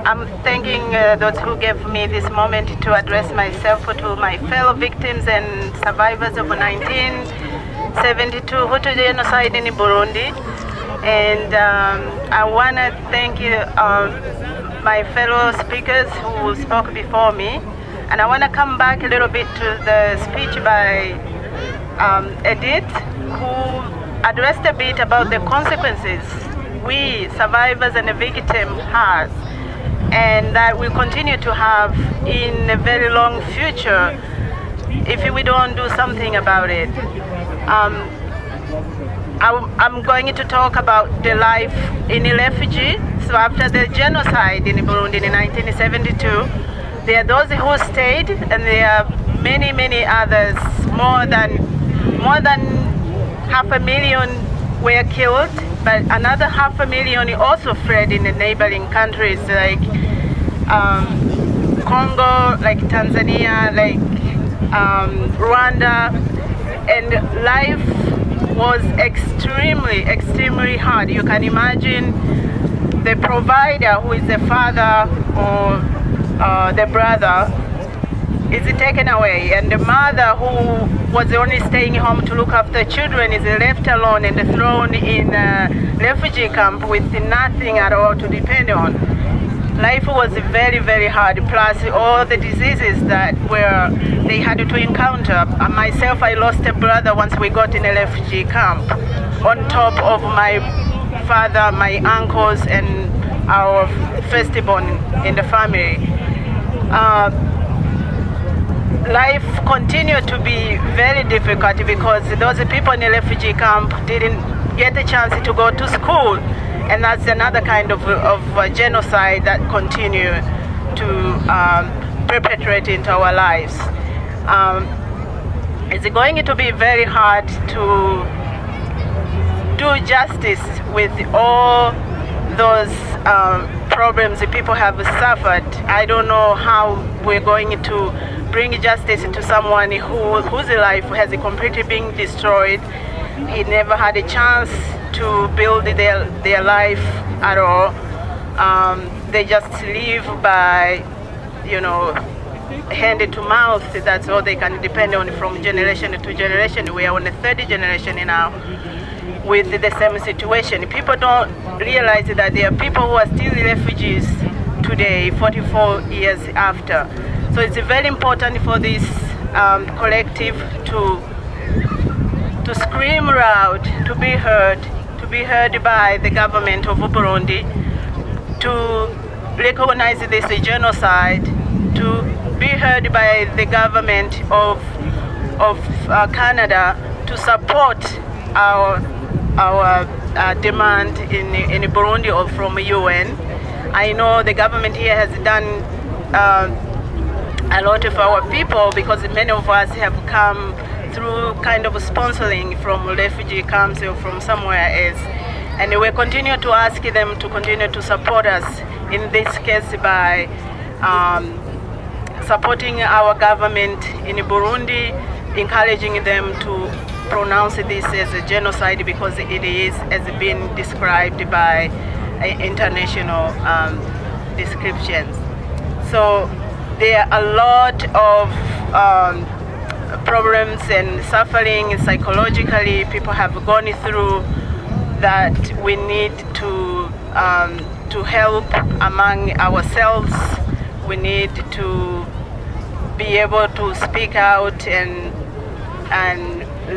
I'm thanking those who gave me this moment to address myself to my fellow victims and survivors of 1972 Hutu genocide in Burundi. And I want to thank my fellow speakers who spoke before me. And I want to come back a little bit to the speech by Edith, who addressed a bit about the consequences we survivors and the victim has, and that we continue to have in a very long future if we don't do something about it. I'm going to talk about the life in a refugee. So after the genocide in Burundi in 1972, there are those who stayed, and there are many, many others. More than 500,000 were killed, but another 500,000 also fled in the neighboring countries like Congo, like Tanzania, like Rwanda, and life was extremely, extremely hard. You can imagine the provider, who is the father or the brother, is taken away, and the mother, who was only staying home to look after children, is left alone and thrown in a refugee camp with nothing at all to depend on. Life was very, very hard, plus all the diseases that they had to encounter. Myself, I lost a brother once we got in a refugee camp, on top of my father, my uncles, and our firstborn in the family. Life continued to be very difficult because those people in the refugee camp didn't get a chance to go to school, and that's another kind of genocide that continue to perpetrate into our lives. It's going to be very hard to do justice with all those problems that people have suffered. I don't know how we're going to bring justice to someone whose life has completely been destroyed. He never had a chance to build their life at all. They just live by, hand to mouth. That's all they can depend on from generation to generation. We are on the third generation now with the same situation. People don't realize that there are people who are still refugees today, 44 years after. So it's very important for this collective to scream loud, to be heard by the government of Burundi, to recognize this genocide, to be heard by the government of Canada to support our demand in Burundi or from UN. I know the government here has done a lot of our people, because many of us have come through kind of sponsoring from refugee camps or from somewhere else. And we continue to ask them to continue to support us, in this case by supporting our government in Burundi, encouraging them to pronounce this as a genocide, because it is, as been described by international descriptions. So there are a lot of problems and suffering psychologically people have gone through that we need to help among ourselves. We need to be able to speak out and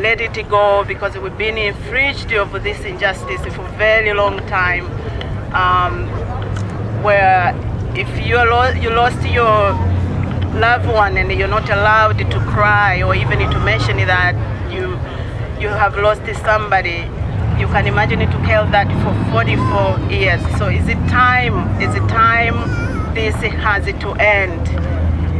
let it go, because we've been infringed of this injustice for a very long time, where if you lost your loved one and you're not allowed to cry or even to mention that you have lost somebody, you can imagine to kill that for 44 years. So is it time this has to end?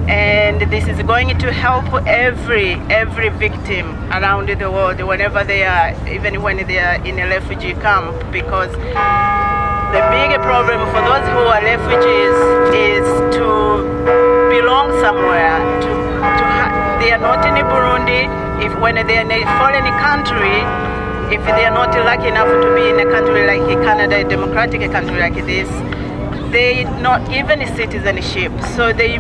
And this is going to help every victim around the world, whenever they are, even when they are in a refugee camp, because the big problem for those who are refugees is to belong somewhere. They are not in Burundi. When they are in a foreign country, if they are not lucky enough to be in a country like Canada, a democratic country like this, they not even citizenship, so they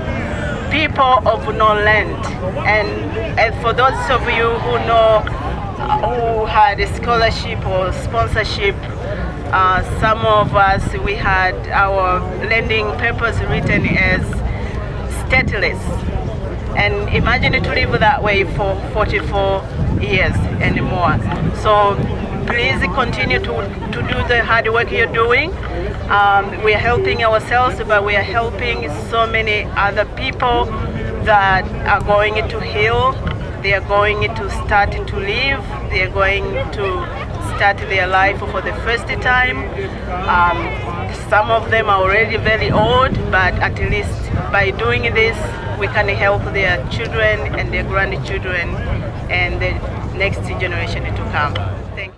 people of no land. And for those of you who know who had a scholarship or sponsorship, some of us, we had our landing papers written as stateless. And imagine to live that way for 44 years and more. So please continue to do the hard work you're doing. We are helping ourselves, but we are helping so many other people that are going to heal. They are going to start to live. They are going to start their life for the first time. Some of them are already very old, but at least by doing this, we can help their children and their grandchildren and the next generation to come. Thank you.